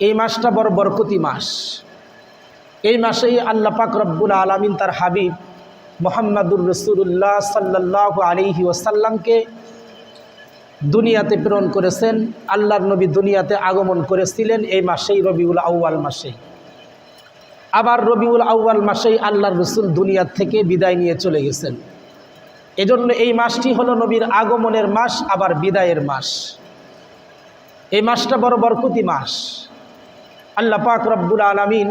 এই মাসটা বড় বরকতি মাস। এই মাসেই আল্লাহ পাক রব্বুল আলামিন তার হাবিব মুহাম্মাদুর রাসূলুল্লাহ সাল্লাল্লাহু আলাইহি ওয়াসাল্লামকে দুনিয়াতে প্রেরণ করেছেন। আল্লাহর নবী দুনিয়াতে আগমন করেছিলেন এই মাসেই, রবিউল আউয়াল মাসেই। আবার রবিউল আউয়াল মাসেই আল্লাহর রাসূল দুনিয়া থেকে বিদায় নিয়ে চলে গেছেন। এজন্য এই মাসটি হলো নবীর আগমনের মাস, আবার বিদায়ের মাস। এই মাসটা বড় বরকতি মাস। আল্লাহ পাক রব্বুল আলামিন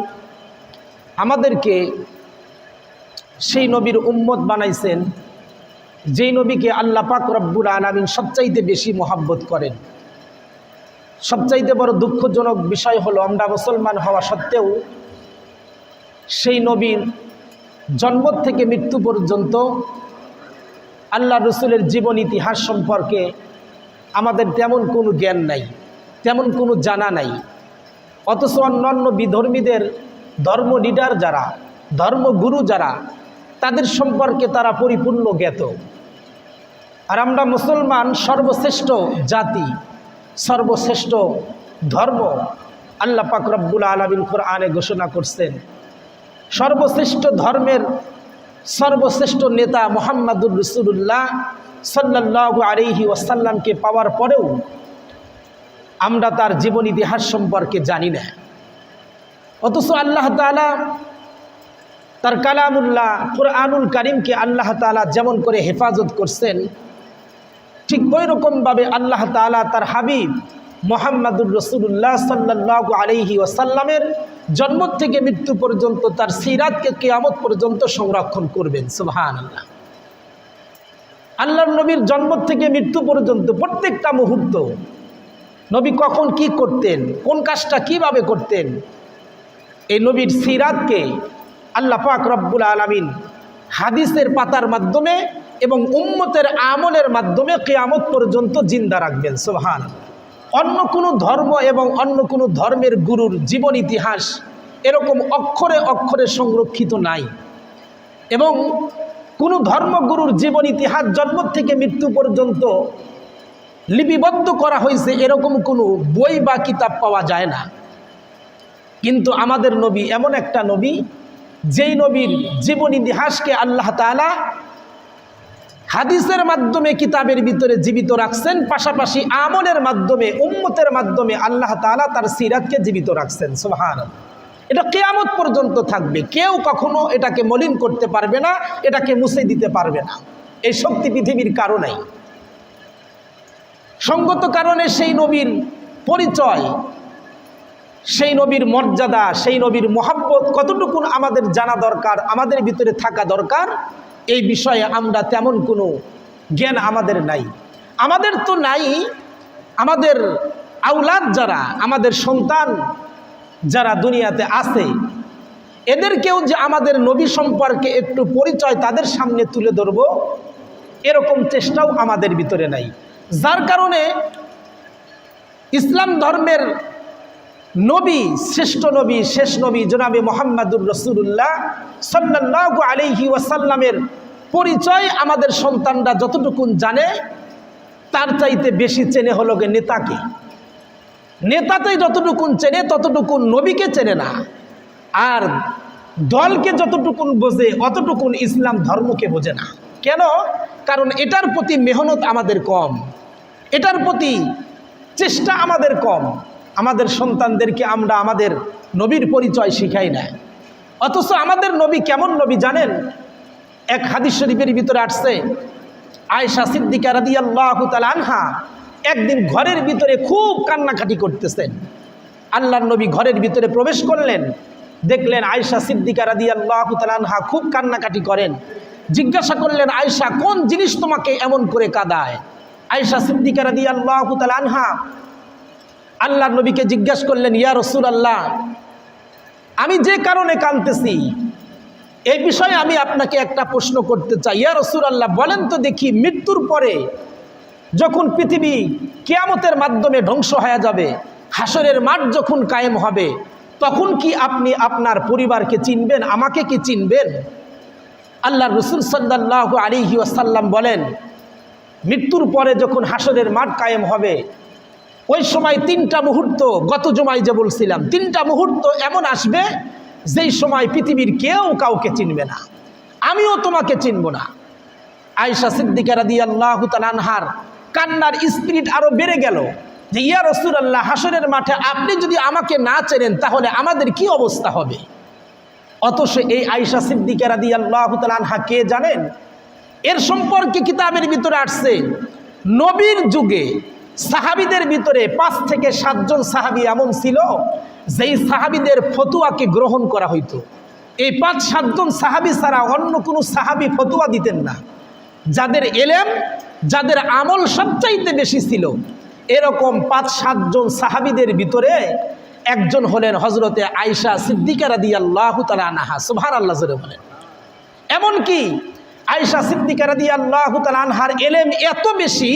আমাদেরকে সেই নবীর উম্মত বানাইছেন যেই নবীকে আল্লাহ পাক রব্বুল আলামিন সবচাইতে বেশি মহব্বত করেন। সবচাইতে বড় দুঃখজনক বিষয় হলো আমরা মুসলমান হওয়া সত্ত্বেও সেই নবীর জন্ম থেকে মৃত্যু পর্যন্ত আল্লাহ রসুলের জীবন ইতিহাস সম্পর্কে আমাদের তেমন কোনো জ্ঞান নাই, তেমন কোনো জানা নাই। অথচ অন্যান্য বিধর্মীদের ধর্ম লিডার যারা, ধর্মগুরু যারা, তাদের সম্পর্কে তারা পরিপূর্ণ জ্ঞাত। আর আমরা মুসলমান সর্বশ্রেষ্ঠ জাতি, সর্বশ্রেষ্ঠ ধর্ম। আল্লাহ পাক রব্বুল আলামিন কোরআনে ঘোষণা করছেন সর্বশ্রেষ্ঠ ধর্মের সর্বশ্রেষ্ঠ নেতা মুহাম্মাদুর রাসূলুল্লাহ সাল্লাল্লাহু আলাইহি ওয়াসাল্লামকে পাওয়ার পরেও আমরা তার জীবন ইতিহাস সম্পর্কে জানি না। অথচ আল্লাহ তাআলা তার কালামুল্লাহ কুরআনুল কারীমকে আল্লাহ তাআলা যেমন করে হেফাজত করছেন, ঠিক ওই রকমভাবে আল্লাহ তাআলা তার হাবিব মুহাম্মাদুর রাসূলুল্লাহ সাল্লাল্লাহু আলাইহি ওয়াসাল্লামের জন্ম থেকে মৃত্যু পর্যন্ত তার সিরাতকে কিয়ামত পর্যন্ত সংরক্ষণ করবেন। সুবহানাল্লাহ। আল্লাহর নবীর জন্ম থেকে মৃত্যু পর্যন্ত প্রত্যেকটা মুহূর্ত নবী কখন কি করতেন, কোন কাজটা কিভাবে করতেন, এই নবীর সিরাতকে আল্লাহ পাক রব্বুল আলামিন হাদিসের পাতার মাধ্যমে এবং উম্মতের আমলের মাধ্যমে কিয়ামত পর্যন্ত জিন্দা রাখবেন। সুবহানাল্লাহ। অন্য কোনো ধর্ম এবং অন্য কোনো ধর্মের গুরুর জীবন ইতিহাস এরকম অক্ষরে অক্ষরে সংরক্ষিত নাই, এবং কোনো ধর্মগুরুর জীবন ইতিহাস জন্ম থেকে মৃত্যু পর্যন্ত লিপিবদ্ধ করা হয়েছে এরকম কোনো বই বা কিতাব পাওয়া যায় না। কিন্তু আমাদের নবী এমন একটা নবী, যেই নবীর জীবন ইতিহাসকে আল্লাহ তাআলা হাদিসের মাধ্যমে কিতাবের ভিতরে জীবিত রাখছেন, পাশাপাশি আমলের মাধ্যমে উম্মতের মাধ্যমে আল্লাহ তাআলা তার সিরাতকে জীবিত রাখছেন। সুবহানাল্লাহ। এটা কিয়ামত পর্যন্ত থাকবে, কেউ কখনো এটাকে মলিন করতে পারবে না, এটাকে মুছে দিতে পারবে না। এই শক্তি পৃথিবীর কারো নাই। সঙ্গত কারণে সেই নবীর পরিচয়, সেই নবীর মর্যাদা, সেই নবীর মহব্বত কতটুকু আমাদের জানা দরকার, আমাদের ভিতরে থাকা দরকার, এই বিষয়ে আমরা তেমন কোনো জ্ঞান আমাদের নাই। আমাদের তো নাই, আমাদের আওলাদ যারা, আমাদের সন্তান যারা দুনিয়াতে আছে, এদেরকেও যে আমাদের নবী সম্পর্কে একটু পরিচয় তাদের সামনে তুলে ধরব, এরকম চেষ্টাও আমাদের ভিতরে নাই। যার কারণে ইসলাম ধর্মের নবী, শ্রেষ্ঠ নবী, শেষ নবী জনাবে মুহাম্মাদুর রাসূলুল্লাহ সাল্লাল্লাহু আলাইহি ওয়াসাল্লামের পরিচয় আমাদের সন্তানরা যতটুকু জানে তার চাইতে বেশি চেনে হলো গে নেতাকে। নেতাতেই যতটুকুন চেনে ততটুকুন নবীকে চেনে না, আর দলকে যতটুকুন বোঝে অতটুকুন ইসলাম ধর্মকে বোঝে না। কেন? কারণ এটার প্রতি মেহনত আমাদের কম, এটার প্রতি চেষ্টা আমাদের কম। আমাদের সন্তানদেরকে আমরা আমাদের নবীর পরিচয় শিখাই না। অথচ আমাদের নবী কেমন নবী জানেন? এক হাদিস শরীফের ভিতরে আসছে, আয়েশা সিদ্দিকা রাদিয়াল্লাহু তাআলা আনহা একদিন ঘরের ভিতরে খুব কান্নাকাটি করতেছেন। আল্লাহর নবী ঘরের ভিতরে প্রবেশ করলেন, দেখলেন আয়েশা সিদ্দিকা রাদিয়াল্লাহু তাআলা আনহা খুব কান্নাকাটি করেন। জিজ্ঞাসা করলেন, আয়েশা কোন জিনিস তোমাকে এমন করে কাঁদায়? আয়েশা সিদ্দিকা রাদিয়াল্লাহু তাআলা আনহা আল্লাহর নবীকে জিজ্ঞাসা করলেন, ইয়া রাসূলুল্লাহ, আমি যে কারণে কাঁদতেছি এই বিষয়ে আমি আপনাকে একটা প্রশ্ন করতে চাই। ইয়া রাসূলুল্লাহ, বলেন তো দেখি, মৃত্যুর পরে যখন পৃথিবী কিয়ামতের মাধ্যমে ধ্বংস হয়ে যাবে, হাসরের মাঠ যখন কায়েম হবে, তখন কি আপনি আপনার পরিবারকে চিনবেন, আমাকে কি চিনবেন? আল্লাহর রাসূল সাল্লাল্লাহু আলাইহি ওয়াসাল্লাম বলেন, মৃত্যুর পরে যখন হাসরের মাঠ কায়েম হবে, ওই সময় 3টা মুহূর্ত, গত জুমায় যে বলছিলাম 3টা মুহূর্ত এমন আসবে যেই সময় পৃথিবীর কেউ কাউকে চিনবে না, আমিও তোমাকে চিনব না। আয়েশা সিদ্দিকা রাদিয়াল্লাহু তাআলা আনহার কান্নার স্পিরিট আরো বেড়ে গেল যে ইয়া রাসূলুল্লাহ, হাসরের মাঠে আপনি যদি আমাকে না চেনেন তাহলে আমাদের কি অবস্থা হবে। অথচ এই আয়েশা সিদ্দিকা রাদিয়াল্লাহু তাআলা আনহা কে জানেন? এর সম্পর্কে কিতাবের ভিতরে আসছে, নবীর যুগে সাহাবীদের ভিতরে 5 থেকে 7 জন সাহাবী এমন ছিল যেই সাহাবীদের ফতোয়াকে গ্রহণ করা হইতো। এই 5-7 জন সাহাবী ছাড়া অন্য কোনো সাহাবী ফতোয়া দিতেন না। যাদের এলেম, যাদের আমল সবচাইতে বেশি ছিল, এরকম 5-7 জন সাহাবীদের ভিতরে একজন হলেন হযরতে আয়েশা সিদ্দিকা রাদিয়াল্লাহু তাআলা আনহা। সুবহানাল্লাহ জোরে বলেন। এমনকি আয়েশা সিদ্দিকা রাদিয়াল্লাহু তাআলা আনহার এলেম এত বেশি,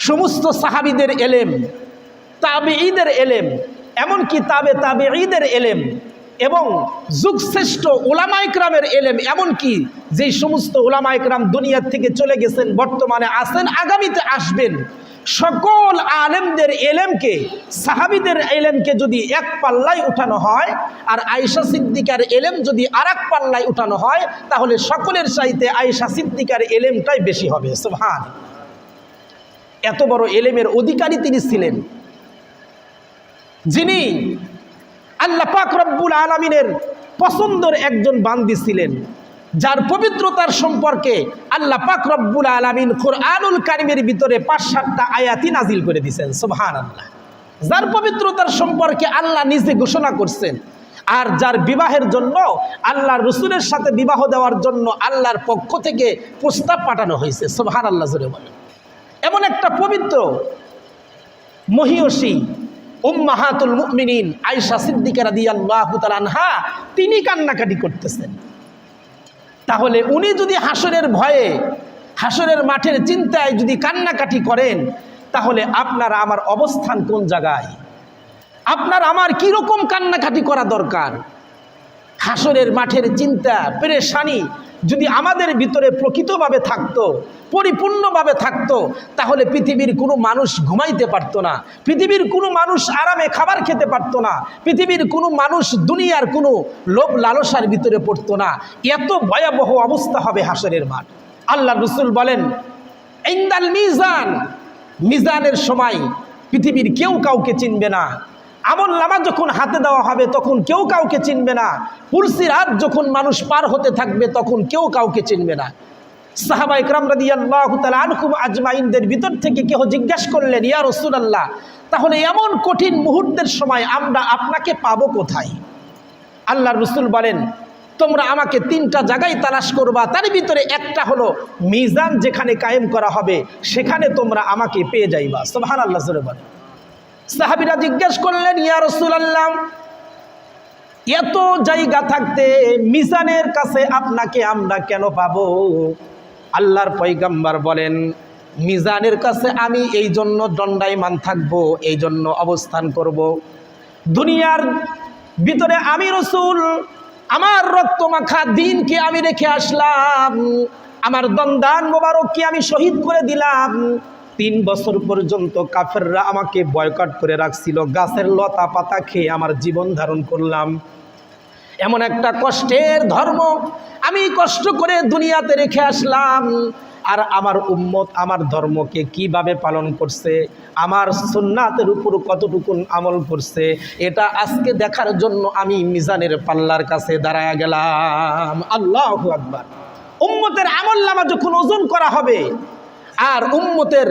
সমস্ত সাহাবীদের এলেম, তাবেঈদের এলেম, এমনকি তাবেঈদের এলেম এবং যুগশ্রেষ্ঠ উলামা ইকরামের এলেম, এমনকি যেই সমস্ত উলামা ইকরাম দুনিয়া থেকে চলে গেছেন, বর্তমানে আছেন, আগামীতে আসবেন, সকল আলেমদের এলেমকে, সাহাবীদের এলেমকে যদি এক পাল্লায় উঠানো হয় আর আয়েশা সিদ্দিকার এলেম যদি আরেক পাল্লায় উঠানো হয়, তাহলে সকলের চাইতে আয়েশা সিদ্দিকার এলেমটাই বেশি হবে। সুবহান। এত বড় এলেমের অধিকারী তিনি ছিলেন, যিনি আল্লাহ পাক রব্বুল আলামিনের পছন্দের একজন বান্দি ছিলেন, যার পবিত্রতার সম্পর্কে আল্লাহ পাক রব্বুল আলামিন কুরআনুল কারীমের ভিতরে 5-7টা আয়াতই নাজিল করে দিয়েছেন। সুবহানাল্লাহ। যার পবিত্রতার সম্পর্কে আল্লাহ নিজে ঘোষণা করছেন, আর যার বিবাহের জন্য আল্লাহর রাসূলের সাথে বিবাহ দেওয়ার জন্য আল্লাহর পক্ষ থেকে প্রস্তাব পাঠানো হয়েছে। সুবহানাল্লাহ জোরে বলেন। এমন একটা পবিত্র মহিয়সী উম্মাহাতুল মুমিনিন আয়েশা সিদ্দিকা রাদিয়াল্লাহু তাআলা আনহা, তিনি কান্নাকাটি করতেছেন। তাহলে উনি যদি হাসরের ভয়ে, হাসরের মাঠের চিন্তায় যদি কান্নাকাটি করেন, তাহলে আপনার আমার অবস্থান কোন জায়গায়? আপনার আমার কীরকম কান্নাকাটি করা দরকার? হাসরের মাঠের চিন্তা, পেরেশানি যদি আমাদের ভিতরে প্রকৃতভাবে থাকতো, পরিপূর্ণভাবে থাকতো, তাহলে পৃথিবীর কোনো মানুষ ঘুমাইতে পারতো না, পৃথিবীর কোনো মানুষ আরামে খাবার খেতে পারতো না, পৃথিবীর কোনো মানুষ দুনিয়ার কোনো লোভ লালসার ভিতরে পড়তো না। এত ভয়াবহ অবস্থা হবে হাসরের মাঠ। আল্লাহ রাসূল বলেন, ইনদাল মিজান, মিজানের সময় পৃথিবীর কেউ কাউকে চিনবে না। আমল নামা যখন হাতে দেওয়া হবে তখন কেউ কাউকে চিনবে না। কুরসির হাত যখন মানুষ পার হতে থাকবে তখন কেউ কাউকে চিনবে না। সাহাবা ইকরাম রাদিয়াল্লাহু তাআলা আনহুম আজমাইনদের ভিতর থেকে কেউ জিজ্ঞাসা করলেন, ইয়া রাসূলুল্লাহ, তাহলে এমন কঠিন মুহূর্তের সময় আমরা আপনাকে পাবো কোথায়? আল্লাহর রাসূল বলেন, তোমরা আমাকে 3টা জায়গায় তালাশ করবা, তার ভিতরে একটা হলো মিজান যেখানে কায়েম করা হবে, সেখানে তোমরা আমাকে পেয়ে যাইবা। সুবহানাল্লাহ জোরে বলেন। সাহাবীরা জিজ্ঞেস করলেন, ইয়া রাসূলুল্লাহ, এত জায়গা থাকতে মিজানের কাছে আপনাকে আমরা কেন পাবো? আল্লাহর পয়গম্বর বলেন, মিজানের কাছে আমি এই জন্য দণ্ডায়মান থাকবো, এই জন্য অবস্থান করব। দুনিয়ার ভিতরে আমি রাসূল আমার রক্তমাখা দ্বীনকে আমি রেখে আসলাম, আমার দন্দান মোবারককে আমি শহীদ করে দিলাম। 3 বছর পর্যন্ত কাফেররা আমাকে বয়কট করে রাখছিল, গাছের লতা পাতা খেয়ে আমার জীবন ধারণ করলাম। এমন একটা কষ্টের ধর্ম আমি কষ্ট করে দুনিয়াতে রেখে আসলাম, আর আমার উম্মত আমার ধর্মকে কিভাবে পালন করছে, আমার সুন্নাতের উপর কতটুকু আমল করছে, এটা আজকে দেখার জন্য আমি মিজানের পাল্লার কাছে দাঁড়ায়া গেলাম। আল্লাহু আকবার। উম্মতের আমল নামা যখন ওজন করা হবে আর উম্মতের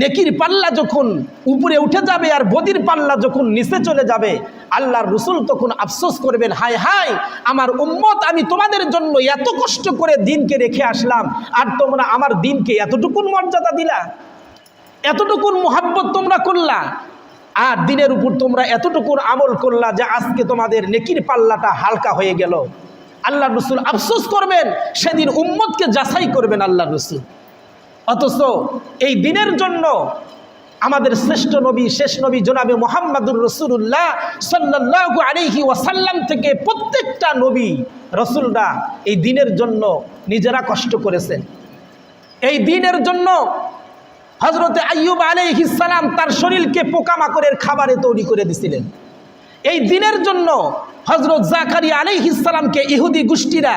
নেকির পাল্লা যখন উপরে উঠে যাবে আর বদির পাল্লা যখন নিচে চলে যাবে, আল্লাহর রাসূল তখন আফসোস করবেন, হায় হায় আমার উম্মত, আমি তোমাদের জন্য এত কষ্ট করে দ্বীনকে রেখে আসলাম, আর তোমরা আমার দ্বীনকে এতটুকুন মর্যাদা দিলা, এতটুকুন মুহাব্বত তোমরা করলা, আর দ্বীনের উপর তোমরা এতটুকুন আমল করলা যে আজকে তোমাদের নেকির পাল্লাটা হালকা হয়ে গেল। আল্লাহর রাসূল আফসোস করবেন, সেদিন উম্মতকে যাচাই করবেন আল্লাহর রাসূল। অথচ এই দিনের জন্য আমাদের শ্রেষ্ঠ নবী, শেষ নবী জনাবে মুহাম্মাদুর রাসূলুল্লাহ সাল্লাল্লাহু আলাইহি ওয়াসাল্লাম থেকে প্রত্যেকটা নবী রাসূলরা এই দিনের জন্য নিজেরা কষ্ট করেছেন। এই দিনের জন্য হযরতে আইয়ুব আলাইহিস সালাম তার শরীরকে পোকামাকড়ের খাবারে তৈরি করে দিয়েছিলেন। এই দিনের জন্য হযরত জাকারিয়া আলাইহিস সালামকে ইহুদি গোষ্ঠীরা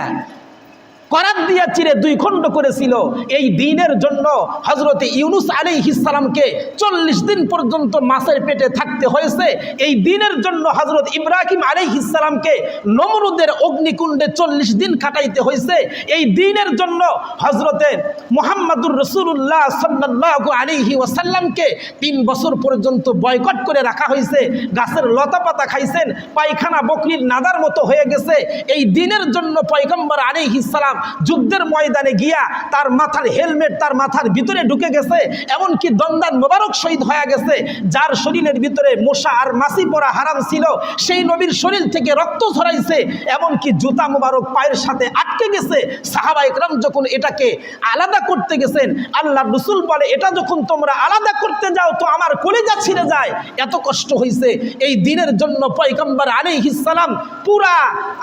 করাত দিয়া চিরে 2 খণ্ড করেছিল। এই দিনের জন্য হযরতে ইউনুস আলাইহিস সালামকে 40 দিন পর্যন্ত মাছের পেটে থাকতে হয়েছে। এই দিনের জন্য হযরত ইব্রাহিম আলাইহিস সালামকে নমরুদের অগ্নিকুণ্ডে 40 দিন কাটাইতে হয়েছে। এই দিনের জন্য হযরতে মুহাম্মাদুর রাসূলুল্লাহ সাল্লাল্লাহু আলাইহি ওয়াসাল্লামকে 3 বছর পর্যন্ত বয়কট করে রাখা হয়েছে। গাছের লতাপাতা খাইছেন, পায়খানা বকরির নাদার মতো হয়ে গেছে। এই দিনের জন্য পয়গম্বর আলাইহিস সালাম যুদ্ধের ময়দানে গিয়া তার মাথার হেলমেট তার মাথার ভিতরে ঢুকে গেছে, এমনকি দন্দান মোবারক শহীদ হয়ে গেছে। যার শরীরের ভিতরে মশা আর মাছি পড়া হারাম ছিল, সেই নবীর শরীর থেকে রক্ত ঝরাইছে, এমনকি জুতা মোবারক পায়ের সাথে আটকে গেছে। সাহাবা ইকরাম যখন এটাকে আলাদা করতে গেছেন, আল্লাহ রাসূল বলে, এটা যখন তোমরা আলাদা করতে যাও তো আমার কলিজা ছিঁড়ে যায়, এত কষ্ট হয়েছে। এই দিনের জন্য পয়গম্বর আলাইহিস সালাম পুরা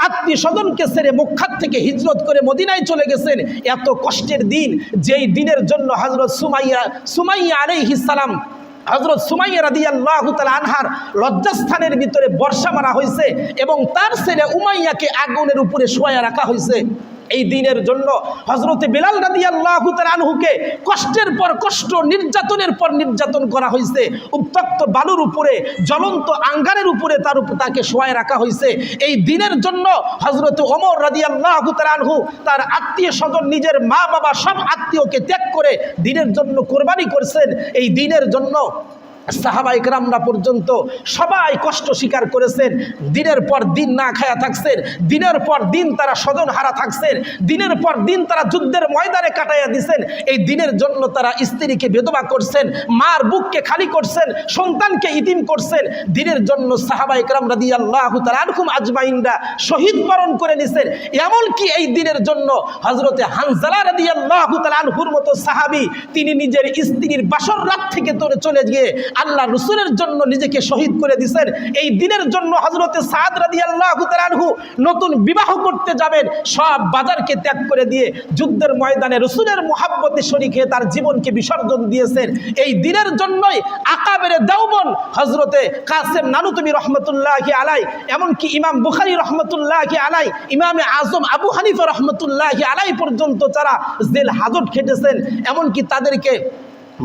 আত্মীয় স্বজনকে ছেড়ে মক্কা থেকে হিজরত করে মদিনায় চলে গেছেন। এত কষ্টের দিন, যেই দিনের জন্য হযরত সুমাইয়া আলাইহিস সালাম হযরত সুমাইয়া রাদিয়াল্লাহু তাআলা আনহার লজ্জাস্থানের ভিতরে বর্ষা মারা হয়েছে এবং তার ছেলে উমাইয়াকে আগুনের উপরে শোয়া রাখা হয়েছে। এই দিনের জন্য হযরতে বিলাল রাদিয়াল্লাহু তাআলা আনহুকে কষ্টের পর কষ্ট, নির্যাতনের পর নির্যাতন করা হয়েছে। উত্তপ্ত বালুর উপরে, জ্বলন্ত আঙ্গারের উপরে তাকে শোয়া রাখা হয়েছে। এই দিনের জন্য হযরতে ওমর রাদিয়াল্লাহু তাআলা আনহু তার আত্মীয় স্বজন, নিজের মা বাবা সব আত্মীয়কে ত্যাগ করে দিনের জন্য কোরবানি করছেন। এই দিনের জন্য সাহাবা ইকরামরা পর্যন্ত সবাই কষ্ট স্বীকার করেছেন। দিনের পর দিন না খায়া থাকছেন, দিনের পর দিন তারা স্বজন হারা থাকছেন, দিনের পর দিন তারা যুদ্ধের ময়দানে কাটাইয়া দিছেন। এই দিনের জন্য তারা স্ত্রীকে বিধবা করছেন, মার বুককে খালি করছেন, সন্তানকে ইতিম করছেন। দিনের জন্য সাহাবা ইকরাম রাদিয়াল্লাহু তাআলা আনহুম আজমাইনরা শহীদ বরণ করে নিছেন। এমনকি এই দিনের জন্য হযরতে হানজালা রাদিয়াল্লাহু তাআলা আনহুর মতো সাহাবী, তিনি নিজের স্ত্রীর বাসর রাত থেকে চলে গিয়ে আল্লাহ রাসূলের জন্য নিজেকে শহীদ করে দিয়েছেন। এই দিনের জন্য হযরতে সাদ রাদিয়াল্লাহু তাআলা আনহু নতুন বিবাহ করতে যাবেন, সব বাজারকে ত্যাগ করে দিয়ে যুদ্ধের ময়দানে রাসূলের মুহাব্বতে শরীক হয়ে তার জীবনকে বিসর্জন দিয়েছেন। এই দিনের জন্যই আকাবেরে দেওবন হযরতে কাসেম নানুতুবি রহমতুল্লাহি আলাই, এমনকি ইমাম বুখারী রহমতুল্লাহি আলাই, ইমামে আজম আবু হানিফা রহমতুল্লাহি আলাই পর্যন্ত যারা জেল হাজত খেটেছেন, এমনকি তাদেরকে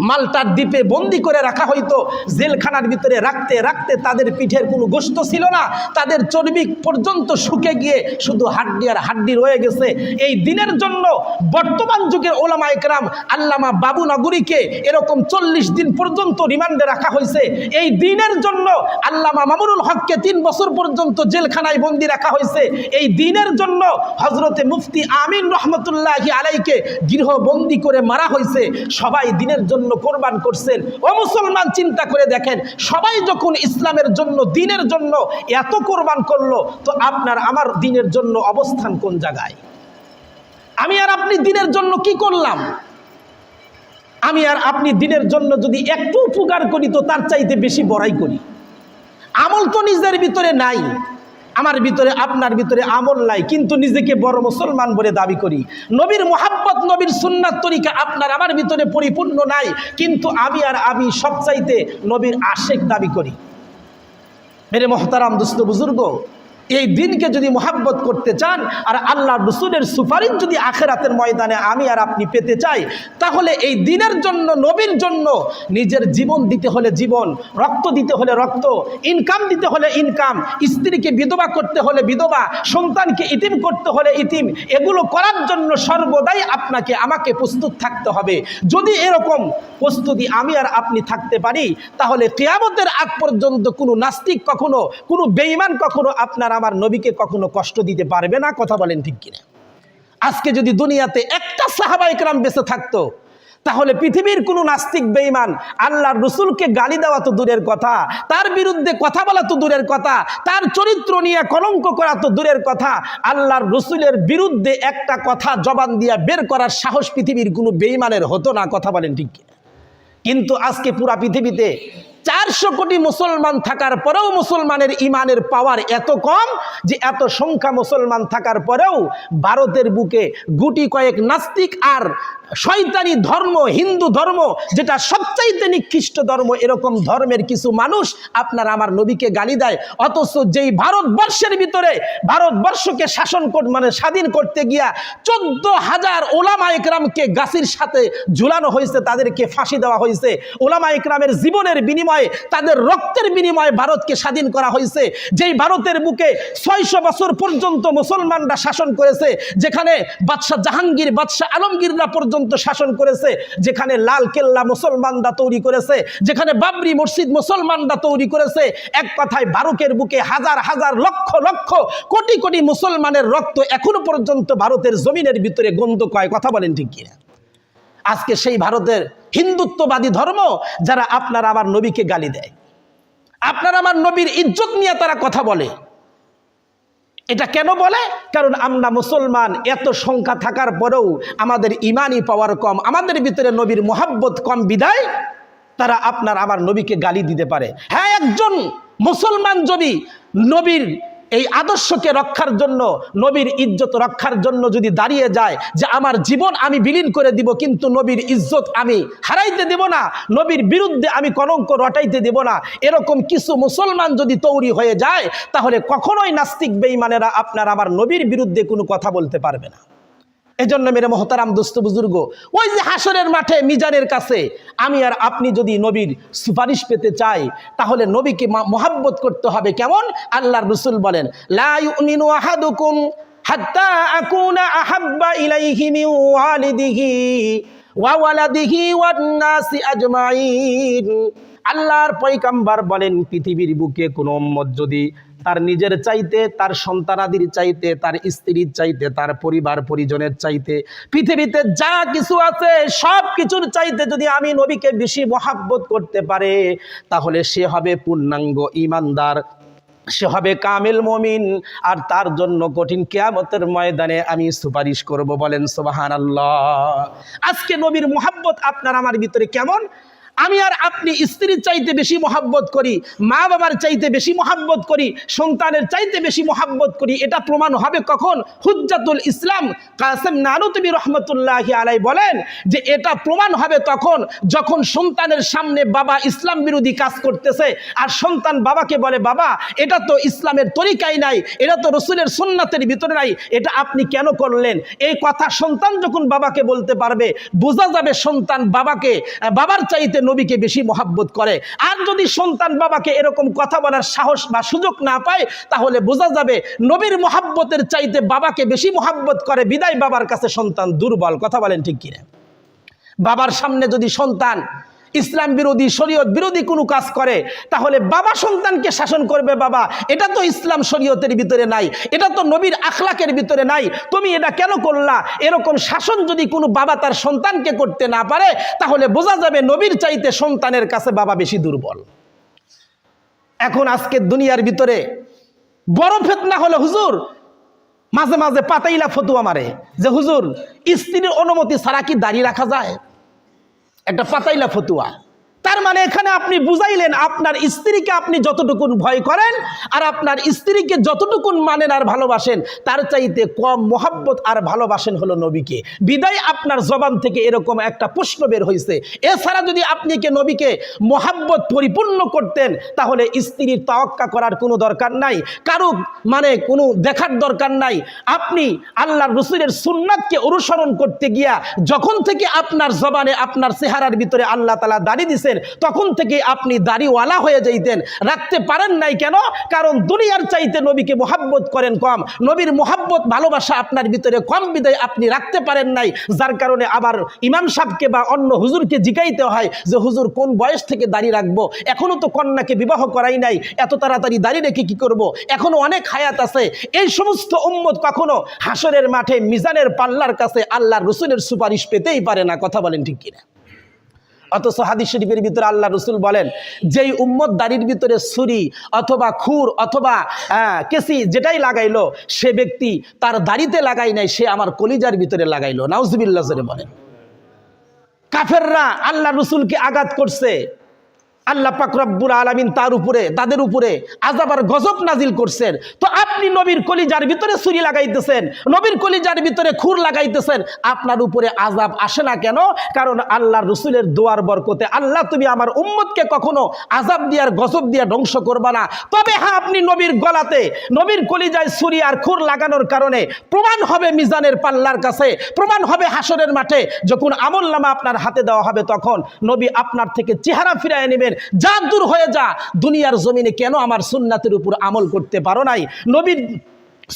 মাল্টার দ্বীপে বন্দি করে রাখা হইতো। জেলখানার ভিতরে রাখতে রাখতে তাদের পিঠের কোনো গোশত ছিল না, তাদের চর্বি পর্যন্ত শুকে গিয়ে শুধু হাড্ডি আর হাড্ডি রয়ে গেছে। এই দিনের জন্য বর্তমান যুগের ওলামা ইকরাম, আল্লামা বাবু নগরীকে এরকম 40 দিন পর্যন্ত রিমান্ডে রাখা হয়েছে। এই দিনের জন্য আল্লামা মামুনুল হককে 3 বছর পর্যন্ত জেলখানায় বন্দি রাখা হয়েছে। এই দিনের জন্য হযরতে মুফতি আমিন রহমতুল্লাহি আলাইকে গৃহবন্দী করে মারা হয়েছে। সবাই দিনের জন্য কোরবান করছেন। ও মুসলমান, চিন্তা করে দেখেন, সবাই যখন ইসলামের জন্য, দিনের জন্য এত কোরবান করলো, তো আপনার আমার দিনের জন্য অবস্থান কোন জায়গায়? আমি আর আপনি দিনের জন্য কি করলাম? আমি আর আপনি দিনের জন্য যদি একটু উপকার করি তো তার চাইতে বেশি বড়াই করি। আমল তো নিজের ভিতরে নাই, আমার ভিতরে আপনার ভিতরে আমল নাই, কিন্তু নিজেকে বড় মুসলমান বলে দাবি করি। নবীর মুহাব্বত, নবীর সুন্নাত তরিকা আপনার আমার ভিতরে পরিপূর্ণ নাই, কিন্তু আমি আর আমি সবচাইতে নবীর আশেক দাবি করি। মেরে মোহতারাম দোস্ত বুজুর্গ, এই দিনকে যদি মুহাব্বত করতে চান আর আল্লাহ রাসূলের সুপারিশ যদি আখিরাতের ময়দানে আমি আর আপনি পেতে চাই, তাহলে এই দিনের জন্য, নবীর জন্য নিজের জীবন দিতে হলে জীবন, রক্ত দিতে হলে রক্ত, ইনকাম দিতে হলে ইনকাম, স্ত্রীকে বিধবা করতে হলে বিধবা, সন্তানকে ইতিম করতে হলে ইতিম, এগুলো করার জন্য সর্বদাই আপনাকে আমাকে প্রস্তুত থাকতে হবে। যদি এরকম প্রস্তুতি আমি আর আপনি থাকতে পারি, তাহলে কিয়ামতের আগ পর্যন্ত কোনো নাস্তিক কখনো, কোনো বেঈমান কখনো আপনার আমার নবীকে কখনো কষ্ট দিতে পারবে না। কথা বলেন ঠিক কিনা? আজকে যদি দুনিয়াতে একটা সাহাবা ইকরাম বেঁচে থাকতো, তাহলে পৃথিবীর কোনো নাস্তিক বেঈমান আল্লাহর রাসূলকে গালি দেওয়া তো দূরের কথা, তার বিরুদ্ধে কথা বলা তো দূরের কথা, তার চরিত্র নিয়ে কলঙ্ক করা তো দূরের কথা, আল্লাহর রাসূলের বিরুদ্ধে একটা কথা জবান দিয়া বের করার সাহস পৃথিবীর কোনো বেঈমানের হতো না। কথা বলেন ঠিক কিনা? কিন্তু আজকে পুরা পৃথিবীতে 400 কোটি মুসলমান থাকার পরেও মুসলমানের ইমানের পাওয়ার এত কম যে এত সংখ্যা মুসলমান থাকার পরেও ভারতের বুকে গুটি কয়েক নাস্তিক আর শয়তানি ধর্ম, হিন্দু ধর্ম, যেটা সবচাইতে নিকৃষ্ট ধর্ম, এরকম ধর্মের কিছু মানুষ আপনার আমার নবীকে গালি দেয়। অথচ যেই ভারতবর্ষের ভিতরে ভারতবর্ষকে স্বাধীন করতে গিয়া 14,000 ওলামা ইকরামকে গাছির সাথে ঝুলানো হয়েছে, তাদেরকে ফাঁসি দেওয়া হয়েছে। ওলামা ইকরামের জীবনের বিনিময়ে, তাদের রক্তের বিনিময়ে ভারতকে স্বাধীন করা হয়েছে। যেই ভারতের বুকে 600 বছর পর্যন্ত মুসলমানরা শাসন করেছে, যেখানে বাদশাহ জাহাঙ্গীর, বাদশাহ আলমগীররা পর্যন্ত শাসন করেছে, যেখানে লাল কেল্লা মুসলমানরা তৈরি করেছে, যেখানে বাবরি মসজিদ মুসলমানরা তৈরি করেছে। এক কথায় ভারতের বুকে হাজার হাজার লক্ষ লক্ষ কোটি কোটি মুসলমানের রক্ত এখনো পর্যন্ত ভারতের জমিনের ভিতরে গন্ধ কয়। কথা বলেন ঠিক কিনা? আজকে সেই ভারতের হিন্দুত্ববাদী ধর্ম যারা আপনার আমার নবীকে গালি দেয়, আপনার আমার নবীর ইজ্জত নিয়ে তারা কথা বলে। এটা কেন বলে? কারণ আমরা মুসলমান, এত সংখ্যা থাকার পরেও আমাদের ইমানি পাওয়ার কম, আমাদের ভিতরে নবীর মোহাব্বত কম, বিদায় তারা আপনার আমার নবীকে গালি দিতে পারে। হ্যাঁ, একজন মুসলমান যদি নবীর এই আদর্শকে রক্ষার জন্য, নবীর ইজ্জত রক্ষার জন্য যদি দাঁড়িয়ে যায় যে আমার জীবন আমি বিলীন করে দিব, কিন্তু নবীর ইজ্জত আমি হারাইতে দেব না, নবীর বিরুদ্ধে আমি কলঙ্ক রটাইতে দেব না, এরকম কিছু মুসলমান যদি তৈরি হয়ে যায়, তাহলে কখনোই নাস্তিক বেঈমানেরা আপনার আমার নবীর বিরুদ্ধে কোনো কথা বলতে পারবে না। এজন্য মেরে মোহতারাম দোস্ত বুজুর্গ, ওই যে হাসরের মাঠে মিজানের কাছে আমি আর আপনি যদি নবীর সুপারিশ পেতে চাই, তাহলে নবীকে মোহাব্বত করতে হবে। কেমন? আল্লাহর রাসূল বলেন, লা ইউমিনু আহাদুকুম হাত্তা আকুনা আহাব্বা ইলাইহি মিন ওয়ালিদিহি ওয়া ওয়ালাদিহি ওয়ান নাসি আজমাইন। আল্লাহর পয়গম্বর বলেন, পৃথিবীর বুকে কোনো উম্মত যদি তার নিজের চাইতে, তার সন্তানাদির চাইতে, তার স্ত্রীর চাইতে, তার পরিবার পরিজনের চাইতে, পৃথিবীতে যা কিছু আছে সব কিছুর চাইতে যদি আমি নবীকে বেশি মহাব্বত করতে পারে, তাহলে সে হবে পূর্ণাঙ্গ ঈমানদার, সে হবে কামিল মুমিন, আর তার জন্য কঠিন কিয়ামতের ময়দানে আমি সুপারিশ করব। বলেন সুবহানাল্লাহ। আজকে নবীর মহাব্বত আপনার আমার ভিতরে কেমন? আমি আর আপনি স্ত্রীর চাইতে বেশি মহাব্বত করি, মা বাবার চাইতে বেশি মহাব্বত করি, সন্তানের চাইতে বেশি মহাব্বত করি। এটা প্রমাণ হবে কখন? হুজ্জাতুল ইসলাম কাসেম নানুতুবি রহমতুল্লাহি আলাইহি বলেন যে এটা প্রমাণ হবে তখন যখন সন্তানের সামনে বাবা ইসলাম বিরোধী কাজ করতেছে, আর সন্তান বাবাকে বলে, বাবা এটা তো ইসলামের তরিকাই নাই, এটা তো রসুলের সুন্নাতের ভিতরে নাই, এটা আপনি কেন করলেন? এই কথা সন্তান যখন বাবাকে বলতে পারবে, বোঝা যাবে সন্তান বাবার চাইতে নবীকে বেশি মহাব্বত করে। আর যদি সন্তান বাবাকে এরকম কথা বলার সাহস বা সুযোগ না পায়, তাহলে বোঝা যাবে নবীর মহাব্বতের চাইতে বাবাকে বেশি মহাব্বত করে, বিদায় বাবার কাছে সন্তান দুর্বল। কথা বলেন ঠিক কিনা? বাবার সামনে যদি সন্তান ইসলাম বিরোধী, শরীয়ত বিরোধী কোনো কাজ করে, তাহলে বাবা সন্তানকে শাসন করবে, বাবা এটা তো ইসলাম শরীয়তের ভিতরে নাই, এটা তো নবীর আখলাকের ভিতরে নাই, তুমি এটা কেন করলা? এরকম শাসন যদি কোনো বাবা তার সন্তানকে করতে না পারে, তাহলে বোঝা যাবে নবীর চাইতে সন্তানের কাছে বাবা বেশি দুর্বল। এখন আজকে দুনিয়ার ভিতরে বড় ফিতনা হলো, হুজুর মাঝে মাঝে পাতাইলা ফতুয়া মারে যে হুজুর স্ত্রীর অনুমতি ছাড়া কি দাড়ি রাখা যায়? একটা পাতাইলা ফতুয়া। তার মানে এখানে আপনি বুঝাইলেন আপনার স্ত্রীকে আপনি যতটুকুন ভয় করেন আর আপনার স্ত্রীকে যতটুকুন মানেন আর ভালোবাসেন, তার চাইতে কম মোহাব্বত আর ভালোবাসেন হলো নবীকে। বিদায় আপনার জবান থেকে এরকম একটা প্রশ্ন বের হয়েছে। এছাড়া যদি আপনি নবীকে মোহাব্বত পরিপূর্ণ করতেন, তাহলে স্ত্রীর তাওয়াক্কা করার কোনো দরকার নাই, কারো কোনো দেখার দরকার নাই। আপনি আল্লাহর রাসূলের সুন্নাতকে অনুসরণ করতে গিয়া যখন থেকে আপনার জবানে, আপনার চেহারার ভিতরে আল্লাহ তাআলা দাড়ি দিয়েছেন, তখন থেকে আপনি দাড়িওয়ালা হয়ে যাইতেন। রাখতে পারেন নাই কেন? কারণ দুনিয়ার চাইতে নবীকে মোহাব্বত করেন কম, নবীর মোহাব্বত ভালোবাসা আপনার ভিতরে কম, বিদায় আপনি রাখতে পারেন নাই। যার কারণে আবার ইমাম সাহেবকে বা অন্য হুজুরকে জিজ্ঞাইতে হয় যে হুজুর কোন বয়স থেকে দাড়ি রাখবো? এখনো তো কন্যাকে বিবাহ করাই নাই, এত তাড়াতাড়ি দাড়ি রেখে কি করব? এখনো অনেক হায়াত আছে। এই সমস্ত উম্মত কখনো হাসরের মাঠে মিজানের পাল্লার কাছে আল্লাহর রাসূলের সুপারিশ পেতেই পারে না। কথা বলেন ঠিক কিনা? অথচ হাদিস শরীফের ভিতরে আল্লাহ রাসূল বলেন, যেই উম্মত দাড়ির ভিতরে ছুরি অথবা খুর অথবা কেসি যেটাই লাগাইলো, সে ব্যক্তি তার দাড়িতে লাগাই নাই, সে আমার কলিজার ভিতরে লাগাইলো। নাউজুবিল্লাহ জোরে বলেন। কাফেররা আল্লাহ রাসূলকে আঘাত করছে, আল্লাহ পাক রব্বুল আলামিন তাদের উপরে আযাব আর গজব নাজিল করছেন। তো আপনি নবীর কলিজার ভিতরে ছুরি লাগাইতেছেন, নবীর কলিজার ভিতরে খুর লাগাইতেছেন, আপনার উপরে আযাব আসে না কেন? কারণ আল্লাহর রাসূলের দোয়ার বরকতে, আল্লাহ তুমি আমার উম্মতকে কখনো আযাব দিয়ে আর গজব দিয়ে ধ্বংস করবা না। তবে হ্যাঁ, আপনি নবীর গলাতে, নবীর কলিজায় ছুরি আর খুর লাগানোর কারণে প্রমাণ হবে মিজানের পাল্লার কাছে, প্রমাণ হবে হাসরের মাঠে, যখন আমলনামা আপনার হাতে দেওয়া হবে, তখন নবী আপনার থেকে চেহারা ফিরায় নেবেন, যা দূর হয়ে যা, দুনিয়ার জমিনে কেন আমার সুন্নাতের উপর আমল করতে পারো নাই, নবীর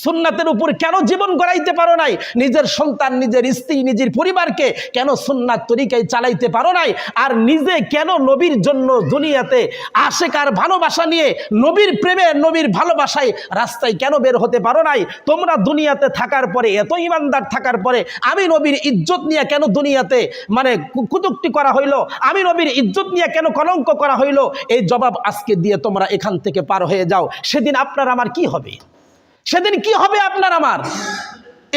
সুন্নাতের উপর কেন জীবন গড়াইতে পারো নাই, নিজের সন্তান, নিজের স্ত্রী, নিজের পরিবারকে কেন সুন্নাত তরিকায় চালাইতে পারো নাই, আর নিজে কেন নবীর জন্য দুনিয়াতে আশেকার ভালোবাসা নিয়ে, নবীর প্রেমে, নবীর ভালোবাসায় রাস্তায় কেন বের হতে পারো নাই? তোমরা দুনিয়াতে থাকার পরে, এত ইমানদার থাকার পরে আমি নবীর ইজ্জত নিয়ে কেন দুনিয়াতে মানে কুতুক্তি করা হইলো, আমি নবীর ইজ্জত নিয়ে কেন কলঙ্ক করা হইলো? এই জবাব আজকে দিয়ে তোমরা এখান থেকে পার হয়ে যাও। সেদিন আপনার আমার কি হবে? সেদিন কি হবে আপনার আমার?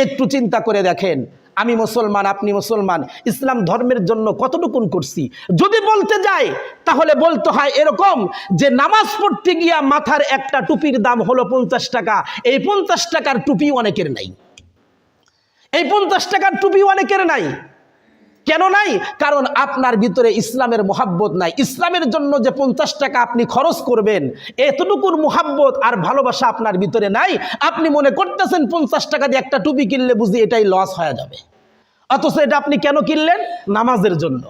একটু চিন্তা করে দেখেন। আমি মুসলমান, আপনি মুসলমান, ইসলাম ধর্মের জন্য কতটুকুন করছি? যদি বলতে যাই তাহলে বলতে হয় এরকম যে নামাজ পড়তে গিয়া মাথার একটা টুপির দাম হলো 50 টাকা। এই 50 টাকার টুপি অনেকের নাই, এই 50 টাকার টুপি অনেকের নাই। কেন নাই? কারণ আপনার ভিতরে ইসলামের মোহাব্বত নাই। ইসলামের জন্য যে 50 টাকা আপনি খরচ করবেন, এতটুকুর মোহাব্বত আর ভালোবাসা আপনার ভিতরে নাই। আপনি মনে করতেছেন 50 টাকা দিয়ে একটা টুপি কিনলে বুঝি এটাই লস হয়ে যাবে, অথচ এটা আপনি কেন কিনলেন? নামাজের জন্য।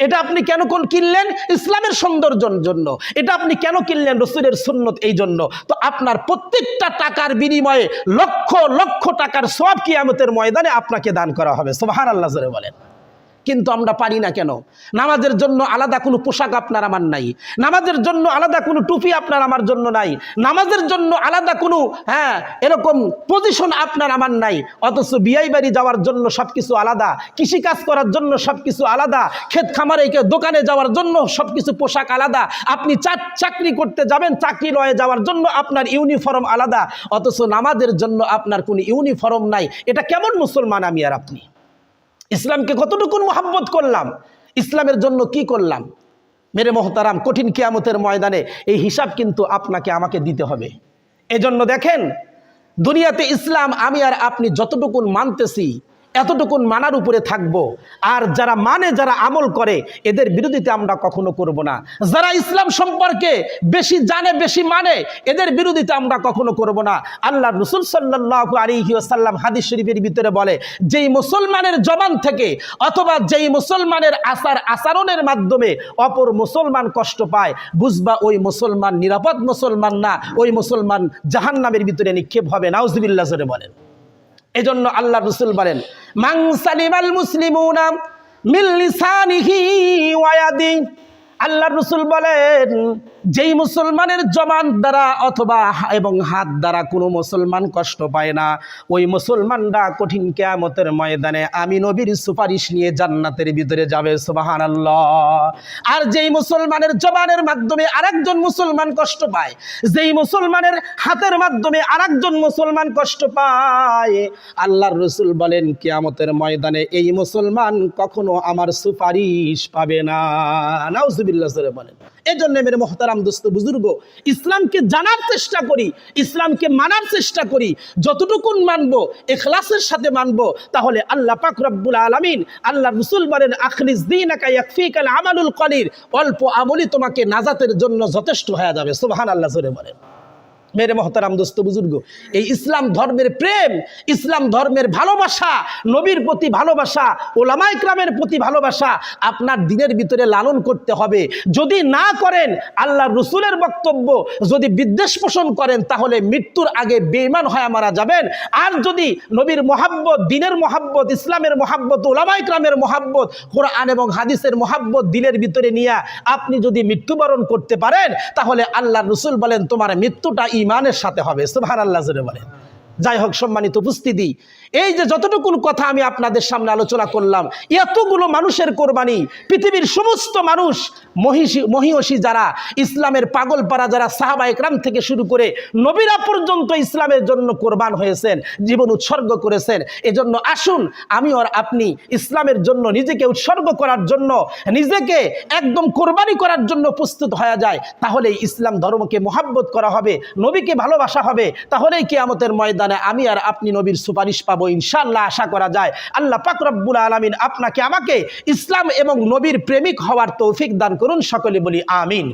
এটা আপনি কেন কিনলেন? ইসলামের সৌন্দর্যের জন্য। এটা আপনি কেন কিনলেন? রাসূলের সুন্নত এই জন্য। তো আপনার প্রত্যেকটা টাকার বিনিময়ে লক্ষ লক্ষ টাকার সওয়াব কিয়ামতের ময়দানে আপনাকে দান করা হবে। সুবহানাল্লাহ জোরে বলেন। কিন্তু আমরা পারি না কেন? নামাজের জন্য আলাদা কোনো পোশাক আপনার আমার নাই, নামাজের জন্য আলাদা কোনো টুপি আপনার আমার জন্য নাই, নামাজের জন্য আলাদা কোনো এরকম পজিশন আপনার আমার নাই। অথচ বিয়ে বাড়ি যাওয়ার জন্য সবকিছু আলাদা, কৃষিকাজ করার জন্য সবকিছু আলাদা, ক্ষেত খামারে দোকানে যাওয়ার জন্য সবকিছু পোশাক আলাদা, আপনি চাকরি করতে যাবেন, চাকরি লয়ে যাওয়ার জন্য আপনার ইউনিফর্ম আলাদা, অথচ নামাজের জন্য আপনার কোনো ইউনিফর্ম নাই। এটা কেমন মুসলমান আমি আর আপনি? ইসলামকে কতটুকুন মোহাব্বত করলাম, ইসলামের জন্য কি করলাম? মেরে মোহতারাম, কঠিন কিয়ামতের ময়দানে এই হিসাব কিন্তু আপনাকে আমাকে দিতে হবে। এজন্য দেখেন, দুনিয়াতে ইসলাম আমি আর আপনি যতটুকুন মানতেছি, এতটুকুন মানার উপরে থাকব। আর যারা মানে, যারা আমল করে, এদের বিরোধিতা আমরা কখনো করব না। যারা ইসলাম সম্পর্কে বেশি জানে, বেশি মানে, এদের বিরোধিতা আমরা কখনো করব না। আল্লাহ রাসূল সাল্লাল্লাহু আলাইহি ওয়াসাল্লাম হাদিস শরীফের ভিতরে বলে, যেই মুসলমানের জবান থেকে অথবা যেই মুসলমানের আচরণের মাধ্যমে অপর মুসলমান কষ্ট পায়, বুঝবা ওই মুসলমান নিরাপদ মুসলমান না, ওই মুসলমান জাহান্নামের ভিতরে নিক্ষেপ হবে। নাউজুবিল্লাহ জোরে বলেন। এজন্য আল্লাহ রাসূল বলেন, মান সালিমাল মুসলিমুনা মিন লিসানিহি ওয়া ইয়াদিহি। আল্লাহ রাসূল বলেন, যেই মুসলমানের জবান দ্বারা অথবা এবং হাত দ্বারা কোনো মুসলমান কষ্ট পায় না, ওই মুসলমানরা কঠিন কিয়ামতের ময়দানে আমি নবীর সুপারিশ নিয়ে জান্নাতের ভিতরে যাবে। সুবহানাল্লাহ। আর যেই মুসলমানের জবানের মাধ্যমে আরেকজন মুসলমান কষ্ট পায়, যেই মুসলমানের হাতের মাধ্যমে আরেকজন মুসলমান কষ্ট পায়, আল্লাহর রাসূল বলেন কিয়ামতের ময়দানে এই মুসলমান কখনো আমার সুপারিশ পাবে না। নাউজুবিল্লাহ জোরে বলেন। এজন্য মেরে মুহতারাম দোস্ত বুজুর্গ, ইসলামকে জানার চেষ্টা করি, ইসলামকে মানার চেষ্টা করি। যতটুকুন মানবো ইখলাসের সাথে মানবো, তাহলে আল্লাহ পাক রব্বুল আলামিন, আল্লাহ রাসূল বলেন, আখলিস দীনাকা ইয়াকফিকাল আমালুল কলিল। অল্প আমলই তোমাকে নাজাতের জন্য যথেষ্ট হয়ে যাবে। সুবহানাল্লাহ জোরে বলেন। মেরে মহতারাম দোস্ত বুজুর্গ, এই ইসলাম ধর্মের প্রেম, ইসলাম ধর্মের ভালোবাসা, নবীর প্রতি ভালোবাসা, ওলামা ইকরামের প্রতি ভালোবাসা আপনার দিনের ভিতরে লালন করতে হবে। যদি না করেন, আল্লাহর রাসূলের বক্তব্য যদি বিদ্বেষ পোষণ করেন, তাহলে মৃত্যুর আগে বেঈমান হয়ে মারা যাবেন। আর যদি নবীর মহাব্বত, দিনের মহাব্বত, ইসলামের মহাব্বত, ওলামা ইকরামের মহাব্বত, কোরআন এবং হাদিসের মহাব্বত দিলের ভিতরে নিয়ে আপনি যদি মৃত্যুবরণ করতে পারেন, তাহলে আল্লাহর রাসূল বলেন তোমার মৃত্যুটা ইমানের সাথে হবে। সুবহানাল্লাহ জোরে বলেন। যাই হোক, সম্মানিত উপস্থিতি, এই যে যতটুকু কথা আমি আপনাদের সামনে আলোচনা করলাম, এতগুলো মানুষের কোরবানি, পৃথিবীর সমস্ত মানুষ, মহিষী যারা, ইসলামের পাগলপাড়া যারা, সাহাবা একরাম থেকে শুরু করে নবীরা পর্যন্ত ইসলামের জন্য কোরবান হয়েছেন, জীবন উৎসর্গ করেছেন। এজন্য আসুন আমি আর আপনি ইসলামের জন্য নিজেকে উৎসর্গ করার জন্য, নিজেকে একদম কোরবানি করার জন্য প্রস্তুত হয়ে যায়। তাহলেই ইসলাম ধর্মকে মোহাব্বত করা হবে, নবীকে ভালোবাসা হবে। তাহলেই কিয়ামতের ময়দানে আমি আর আপনি নবীর সুপারিশ পাবো ইনশাআল্লাহ, আশা করা যায়। আল্লাহ পাক রব্বুল আলামিন আপনাকে আমাকে ইসলাম এবং নবীর প্রেমিক হওয়ার তৌফিক দান করুন। সকলে বলি আমিন।